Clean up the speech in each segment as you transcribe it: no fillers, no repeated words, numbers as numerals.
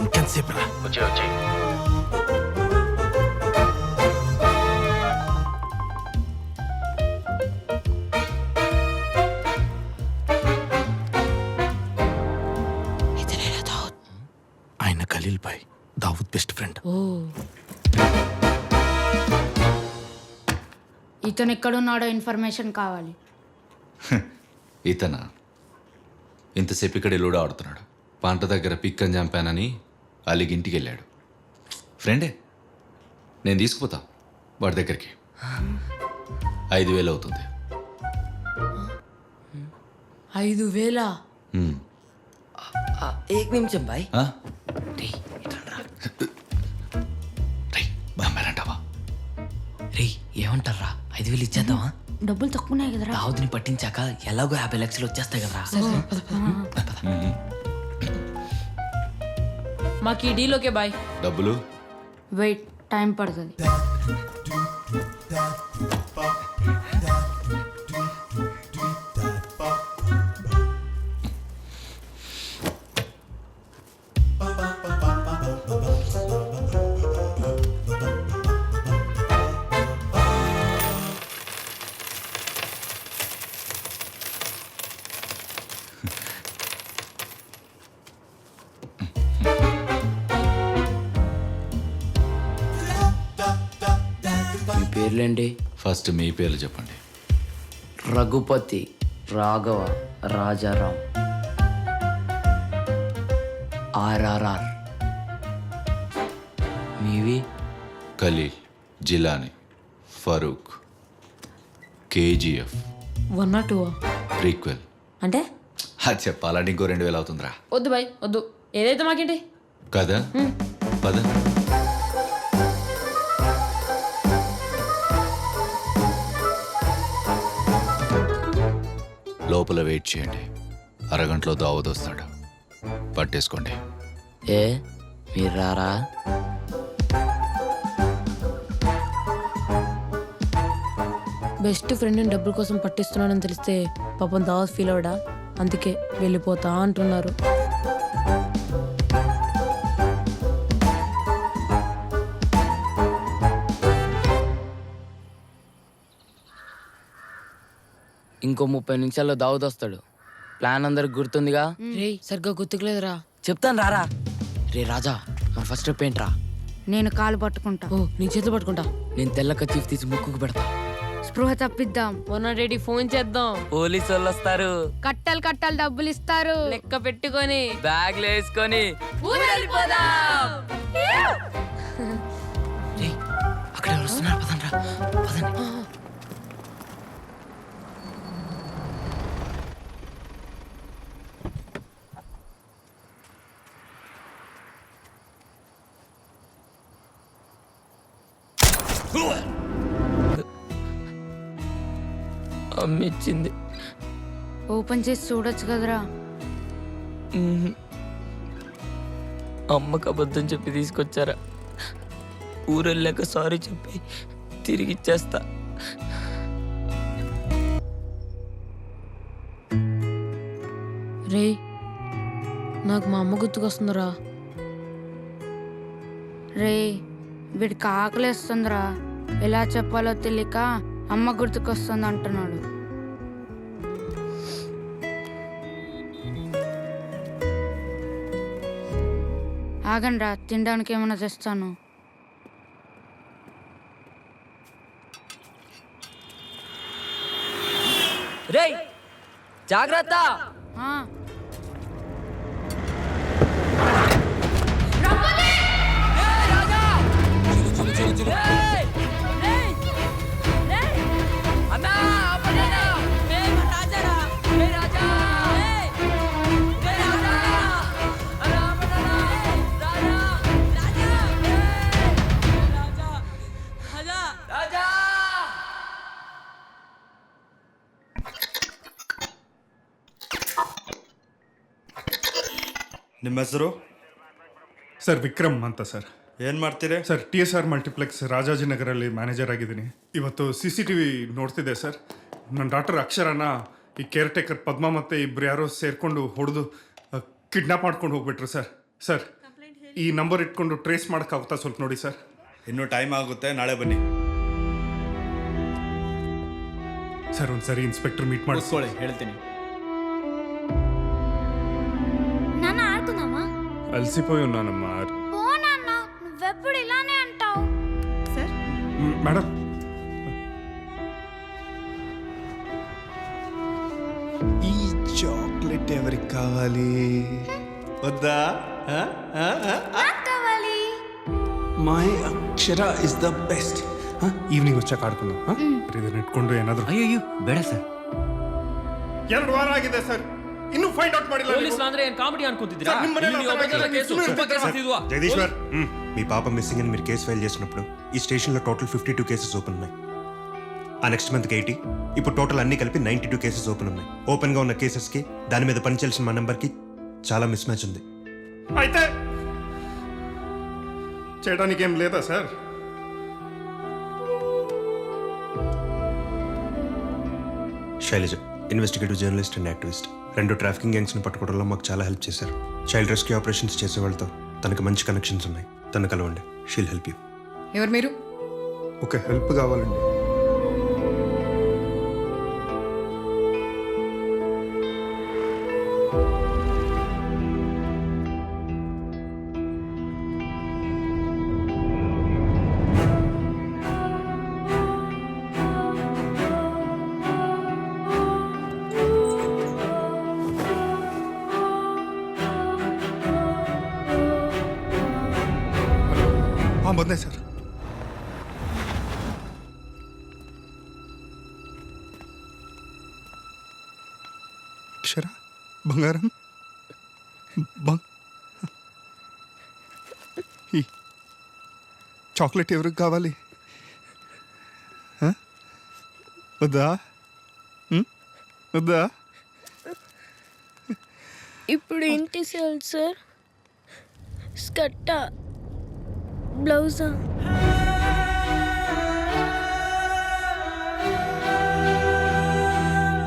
ఇంకెంతసేపు రా? వచ్చే ఆయన ఖలీల్ భాయ్, దావుద్ బెస్ట్ ఫ్రెండ్. ఓ, ఇతను ఎక్కడున్నాడో ఇన్ఫర్మేషన్ కావాలి. ఇతనా? ఇంతసేపు ఇక్కడ లూడో ఆడుతున్నాడు. పంట దగ్గర పిక్కని చంపానని అలిగి ఇంటికి వెళ్ళాడు. ఫ్రెండే, నేను తీసుకుపోతా వాడి దగ్గరికి. 5,000 అవుతుంది. 5,000? एक निमिषం బాయ్. బాంబేరంటావా? రే ఏమంటారా, 5,000 ఇచ్చేద్దామా? డబ్బులు తక్కువనే కదరా. దావుద్ని పట్టించాక ఎలాగో 50 లక్షలు వచ్చేస్తాయి కదరా. మాకు ఈ డీల్ ఓకే బాయ్. డబ్బులు వెయిట్, టైం పడుతుంది. మీ పేర్లేంటి? ఫస్ట్ మీ పేర్లు చెప్పండి. రఘుపతి, రాఘవ, రాజారాం, ఆర్ఆర్ఆర్. మీవి? ఖలీల్, జిలానీ, ఫరూక్, కేజీఎఫ్, 1 or 2? ప్రీక్వెల్. అంటే అది చెప్పాలంటే ఇంకో 2,000 అవుతుందిరా. వద్దు బాయ్, వద్దు. ఏదైతే మాకేంటి కదా పద. లోపల వెయిట్ చేయండి, అరగంటలో దావద్ వస్తాడు. పట్టేసుకోండి. ఏ మీరు రారా? బెస్ట్ ఫ్రెండ్ని డబ్బుల కోసం పట్టిస్తున్నానని తెలిస్తే పాపం దావత్ ఫీల్ అవడా? అందుకే వెళ్ళిపోతా అంటున్నారు. ఇంకో 30 నిమిషాల్లో దావుద్ వస్తాడు. ప్లాన్ అందరికి గుర్తుందిగా? రే సరిగ్గా గుర్తుకులేదురా. చెప్తాను రారా. రే రాజా, మన ఫస్ట్ స్టెప్ ఏంట్రా? నేను కాలు పట్టుకుంటా. ఓ, నీ చేతులు పట్టుకుంటా. నేను తెల్ల కచీఫ్ తీసి ముక్కుకు పెడతా. స్పృహ తప్పిద్దాం. 180 ఫోన్ చేద్దాం. పోలీసు వాళ్ళు వస్తారు. కట్టలు కట్టలు డబ్బులు ఇస్తారు. లెక్క పెట్టుకొని బ్యాగ్లు వేసుకొని రేయ్, అక్కడ ఎవరు వస్తున్నారు? పదండ్రా, పదండి. అమ్మిచ్చింది. ఓపెన్ చేసి చూడొచ్చు కదరా. అమ్మకు అబద్ధం చెప్పి తీసుకొచ్చారా? ఊరెళ్ళాక సారీ చెప్పి తిరిగి ఇచ్చేస్తా. రే, నాకు మా అమ్మ గుర్తుకొస్తుందిరా. రే, వీడికి ఆకలేస్తుందిరా. ఎలా చెప్పాలో తెలియక అమ్మ గుర్తుకొస్తుంది అంటున్నాడు. ఆగండ్రా, తినడానికి ఏమైనా తెస్తాను. రేయ్ జాగ్రత్త. ఆ, ನಿಮ್ಮ ಹೆಸರು? ಸರ್ ವಿಕ್ರಮ್ ಅಂತ ಸರ್. ಏನು ಮಾಡ್ತೀರಿ? ಸರ್ TSR ಮಲ್ಟಿಪ್ಲೆಕ್ಸ್ ರಾಜಾಜಿನಗರಲ್ಲಿ ಮ್ಯಾನೇಜರ್ ಆಗಿದ್ದೀನಿ. ಇವತ್ತು CCTV ನೋಡ್ತಿದ್ದೆ ಸರ್. ನನ್ನ ಡಾಕ್ಟರ್ ಅಕ್ಷರನ ಈ ಕೇರ್ ಟೇಕರ್ ಪದ್ಮ ಮತ್ತು ಇಬ್ಬರು ಯಾರೋ ಸೇರಿಕೊಂಡು ಹೊಡೆದು ಕಿಡ್ನಾಪ್ ಮಾಡ್ಕೊಂಡು ಹೋಗ್ಬಿಟ್ರು ಸರ್. ಸರ್ ಈ ನಂಬರ್ ಇಟ್ಕೊಂಡು ಟ್ರೇಸ್ ಮಾಡೋಕ್ಕಾಗುತ್ತಾ ಸ್ವಲ್ಪ ನೋಡಿ ಸರ್. ಇನ್ನೂ ಟೈಮ್ ಆಗುತ್ತೆ, ನಾಳೆ ಬನ್ನಿ. ಸರ್ ಒಂದ್ಸರಿ ಇನ್ಸ್ಪೆಕ್ಟರ್ మీట్ ಮಾಡಿಸ್ಕೊಳ್ಳಿ, ಹೇಳ್ತೀನಿ. నాన్న ఆడుకుందామా? అలసిపోయి ఉన్నానమ్మా. పో నాన్న, నువ్వెప్పుడు ఇలానే అంటావు. సార్ మేడం ఈ చాక్లెట్ ఎవరికి కావాలి? వద్దా? నాకు కావాలి. My Akshara is the best. Evening వచ్చాక ಆಡ್ಕೊಂಡ ಇದನ್ನ ಇಟ್ಕೊಂಡು ಏನಾದ್ರು. ಅಯ್ಯೋ ಬೇಡ ಸರ್. 2 ವಾರ ಆಗಿದೆ ಸರ್, ಇನ್ನೂ ಫೈಂಡ್ ಔಟ್ ಮಾಡಿಲ್ಲ. ಪೊಲೀಸ್ ಅಂದ್ರೆ ಏನ್ ಕಾಮಿಡಿ ಅನ್ಕೊಂತಿದ್ದೀರಾ? ಸರ್, ನಿಮ್ಮ ಮನೇಲಿ ಇಲ್ಲಿ ಒಬ್ಬ ಕೇಸು, ತುಂಬ ಕೇಸ್ ಇದ್ವಾ? జగదీశ్వర్ మీ పాప మిస్సింగ్ అని మీరు కేసు ఫైల్ చేసినప్పుడు ఈ స్టేషన్లో టోటల్ 52 కేసెస్ ఓపెన్ ఉన్నాయి. ఆ నెక్స్ట్ మంత్కి 80, ఇప్పుడు టోటల్ అన్ని కలిపి 92 కేసెస్ ఓపెన్ ఉన్నాయి. ఓపెన్గా ఉన్న కేసెస్కి దాని మీద పనిచేయాల్సిన మా నెంబర్కి చాలా మిస్ మ్యాచ్ ఉంది. అయితే చేయడానికి ఏం లేదా sir? Shailaja investigative journalist and activist. 2 trafficking గ్యాంగ్స్ని పట్టుకోవడంలో మాకు చాలా హెల్ప్ చేశారు. చైల్డ్ రెస్క్యూ ఆపరేషన్స్ చేసే వాళ్ళతో తనకు మంచి కనెక్షన్స్ ఉన్నాయి. తను కలవండి, షీల్ హెల్ప్ యూ. ఎవరు మీరు? ఒక హెల్ప్ కావాలండి. ಬಂದೆ ಸರ್. అక్షర బంగారం ఈ చాక్లెట్ ఎవరికి కావాలి? వద్దా? వద్దా? ఇప్పుడు ఏంటి సార్? స్కర్టా, బ్లౌజా?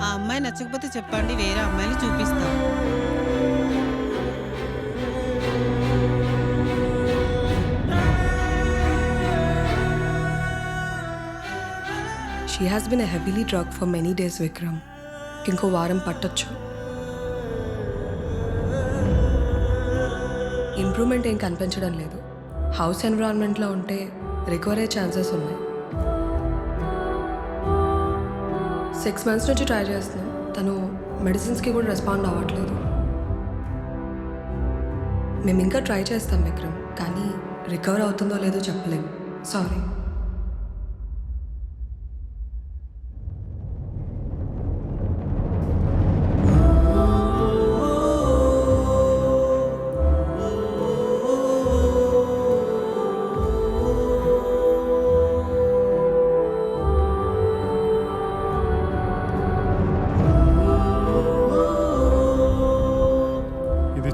ఆ అమ్మాయి నచ్చకపోతే చెప్పండి, వేరే అమ్మాయిని చూపిస్తాం. She has been a heavily drugged for many days, Vikram. ఇంకో వారం పట్టొచ్చు. ఇంప్రూవ్మెంట్ ఏం కనిపించడం లేదు. హౌస్ ఎన్విరాన్మెంట్లో ఉంటే రికవర్ అయ్యే ఛాన్సెస్ ఉన్నాయి. 6 months నుంచి ట్రై చేస్తున్నాం. తను మెడిసిన్స్కి కూడా రెస్పాండ్ అవ్వట్లేదు. మేము ఇంకా ట్రై చేస్తాం విక్రమ్, కానీ రికవర్ అవుతుందో లేదో చెప్పలేము. సారీ.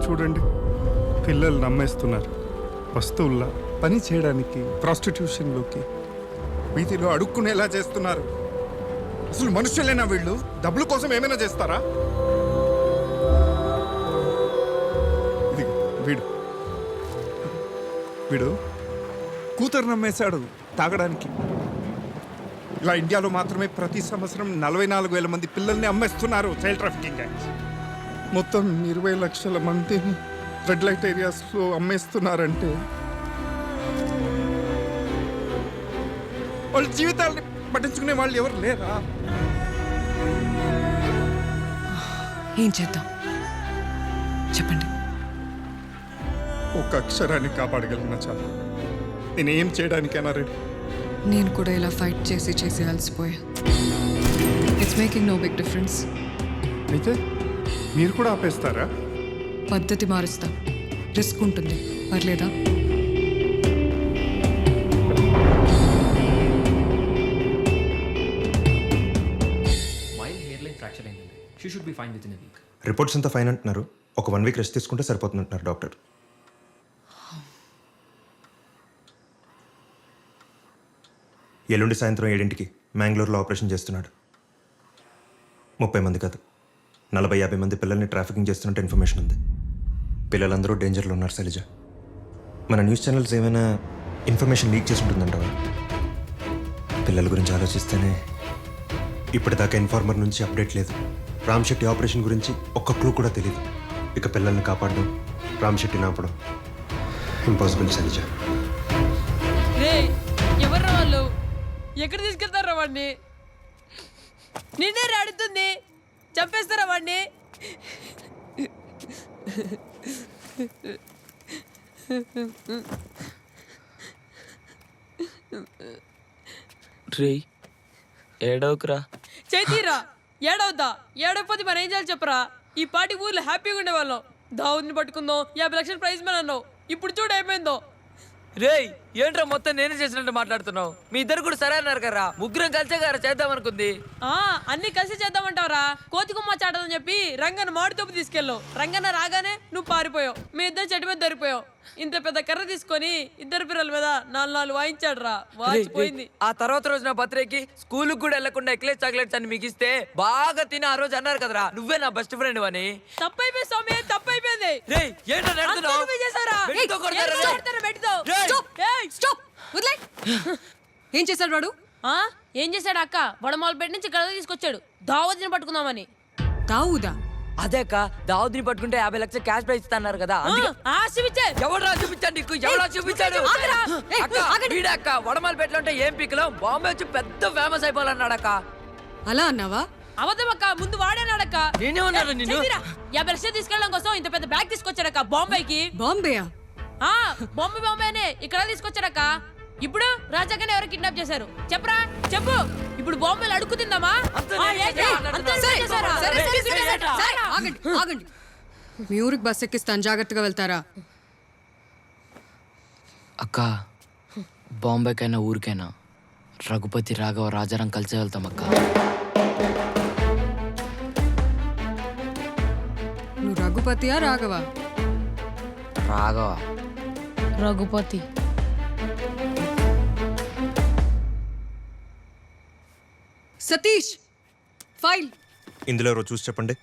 చూడండి, పిల్లలు నమ్మేస్తున్నారు. వస్తువుల్లా పని చేయడానికి ప్రాస్టిట్యూషన్లోకి వీటిలో అడుక్కునేలా చేస్తున్నారు. అసలు మనుషులేనా వీళ్ళు? డబ్బుల కోసం ఏమైనా చేస్తారా? ఇది వీడు కూతురు నమ్మేశాడు తాగడానికి. ఇలా ఇండియాలో మాత్రమే ప్రతి సంవత్సరం 44,000 మంది పిల్లల్ని అమ్మేస్తున్నారు చైల్డ్ ట్రాఫికింగ్ గ్యాంగ్స్. మొత్తం 20 లక్షల మందిని రెడ్ లైట్ ఏరియాస్లో అమ్మేస్తున్నారంటే వాళ్ళ జీవితాలని పట్టించుకునే వాళ్ళు ఎవరు లేరా? ఏం చేద్దాం చెప్పండి. ఒక అక్షరాన్ని కాపాడగలిగిన చాలు. నేనేం చేయడానికైనా రెడీ. నేను కూడా ఇలా ఫైట్ చేసి అలసిపోయా. It's making no big difference. అయితే మీరు కూడా ఆపేస్తారా? పద్ధతి మారుస్తాం. రిస్క్ ఉంటుంది, పర్లేదా? రిపోర్ట్స్ అంతా ఫైన్ అంటున్నారు. ఒక 1 week రెస్ట్ తీసుకుంటే సరిపోతుంది అంటున్నారు డాక్టర్. ఎల్లుండి సాయంత్రం 7 మ్యాంగ్లూర్లో ఆపరేషన్ చేస్తున్నాడు. 30 మంది కాదు, 40-50 మంది పిల్లల్ని ట్రాఫికింగ్ చేస్తున్నట్టు ఇన్ఫర్మేషన్ ఉంది. పిల్లలందరూ డేంజర్లో ఉన్నారు శైలజ. మన న్యూస్ ఛానల్స్ ఏమైనా ఇన్ఫర్మేషన్ లీక్ చేసి ఉంటుందంటావా? పిల్లల గురించి ఆలోచిస్తేనే ఇప్పటిదాకా ఇన్ఫార్మర్ నుంచి అప్డేట్ లేదు. రామ్ శెట్టి ఆపరేషన్ గురించి ఒక్క క్లూ కూడా తెలియదు. ఇక పిల్లల్ని కాపాడడం, రామ్ శెట్టిని ఆపడం ఇంపాసిబుల్ శైలజ. రే ఎవర్రా వాళ్ళు? ఎక్కడ తీసుకెళ్తారా వాడిని? నిన్నే రాడుతుంది, చంపేస్తారా వాడిని? రే ఏడవకురా. చైతీరా ఏడవద్దా? ఏడవపోతే మరి ఏం చేయాలి చెప్పరా? ఈ పాటి ఊర్లో హ్యాపీగా ఉండేవాళ్ళం. దావుద్ని పట్టుకుందాం, 50 లక్షల ప్రైజ్ మన అన్నావు. ఇప్పుడు చూడు ఏమైందో. రేయ్ ఏంట్రా మొత్తం నేనే చేసినట్టు మాట్లాడుతున్నావు? మీ ఇద్దరు కూడా సరే అన్నారు కదా, ముగ్గురం కలిసే గారా చేద్దాం అనుకుంది. అన్ని కలిసి చేద్దామంటావరా? కోతి కుమ్మ చాటదని చెప్పి రంగన్న మాడితోపు తీసుకెళ్ళావు. రంగన్న రాగానే నువ్వు పారిపోయావు. మీ ఇద్దరు చెట్టు మీద దొరికిపోయావు. ఇంత పెద్ద కర్ర తీసుకొని ఇద్దరు పిల్లల మీద 4 వాయించాడు రా. వాచిపోయింది. ఆ తర్వాత రోజు నా బర్త్డేకి స్కూల్ కూడా వెళ్లకుండా ఎక్లెస్ చాక్లెట్స్ అని మీకు ఇస్తే బాగా తిని ఆ రోజు అన్నారు కదరా నువ్వే నా బెస్ట్ ఫ్రెండ్ అని. తప్పైపోయింది స్వామి, తప్పైపోయింది. రేయ్ ఏంట్రా నడుస్తున్నావ్? బెట్తో కొడతారా రేయ్? ఏం చేశాడు వాడు? ఏం చేశాడు అక్క? వడమాలపేట నుంచి గద తీసుకొచ్చాడు దావద్ని పట్టుకుందామని. దావుదా? అదే అక్క, దావుద్ని పట్టుకుంటే 50 లక్షలు క్యాష్ ప్రైజ్ ఇస్తున్నారు కదా. ఎవరా చూపించాడు నీకు? ఎవరా చూపించాడు? వీడే అక్క, వడమాలపేటలో ఉంటే ఏం పీకలం, బాంబే వచ్చి పెద్ద ఫేమస్ అయిపోవాలన్నాడు అక్క. అలా అన్నావా? అవద్దమక్క, ముందు వాడేనాడక్క. నేనే ఉన్నాను నిన్ను. 50 లక్షలు తీసుకెళ్ళడం కోసం ఇంత పెద్ద బ్యాగ్ తీసుకొచ్చాడక్క బాంబేకి. బాంబేయా? బాంబేనే ఇక్కడ తీసుకొచ్చాడక్క. ఇప్పుడు రాజాకనే ఎవరు కిడ్నాప్ చేశారు చెప్పరా? చెప్పు. ఇప్పుడు బాంబేలు అడుక్కు తిందామా? ఆగండి. మీ ఊరికి బస్ ఎక్కిస్తాను, జాగ్రత్తగా వెళ్తారా? అక్క బాంబేకైనా ఊరికైనా రఘుపతి రాఘవ రాజారాం కలిసి వెళ్తాం అక్క. నువ్వు రఘుపతియా రాఘవా? రాఘవ. రఘుపతి. సతీష్ ఫైల్. ఇందులో ఎవరో చూసి చెప్పండి.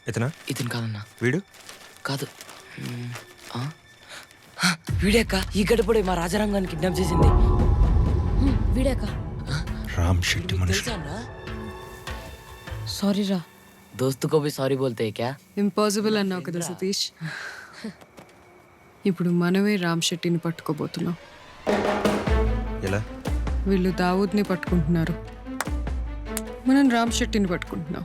ఇతనా? ఇతను కాదన్నా. వీడు కాదు. వీడేక్క, ఈ గడపడే మా రాజారాంగాన్ని కిడ్నాప్ చేసింది. వీడేక. రామ్ శెట్టి మనుషులు. తెలుసా అన్నా? సారీ రా. దోస్తుకో భీ సారీ బోల్తే క్యా? ఇంపాసిబుల్ అన్నావు కదా సతీష్. ఇప్పుడు మనమే రామ్ శెట్టిని పట్టుకోబోతున్నాం. ఎలా? వీళ్ళు దావూద్ని పట్టుకుంటున్నారు, మనం రామ్ శెట్టిని పట్టుకుంటున్నాం.